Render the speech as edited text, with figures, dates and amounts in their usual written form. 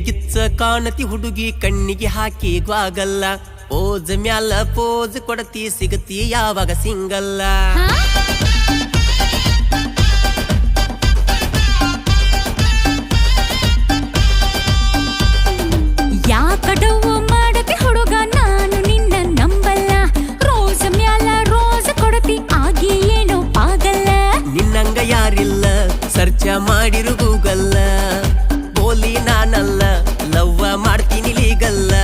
ಗಿಚ್ಚ ಕಾಣತಿ ಹುಡುಗಿ ಕಣ್ಣಿಗೆ ಹಾಕಿ ಗ್ವಾಗಲ್ಲ ಪೋಜ್ ಮ್ಯಾಲ ಪೋಜ್ ಕೊಡತಿ ಸಿಗತಿ ಯಾವಾಗ ಸಿಂಗಲ್ಲ ಯಾಕಡವು ಮಾಡತಿ ಹುಡುಗ ನಾನು ನಿನ್ನ ನಂಬಲ್ಲ ರೋಸ್ ಮ್ಯಾಲ ರೋಸ್ ಕೊಡತಿ ಆಗಿ ಏನೋ ಪಾಗಲ್ಲ ನಿನ್ನಂಗ ಯಾರಿಲ್ಲ ಸರ್ಚ ಮಾಡಿರು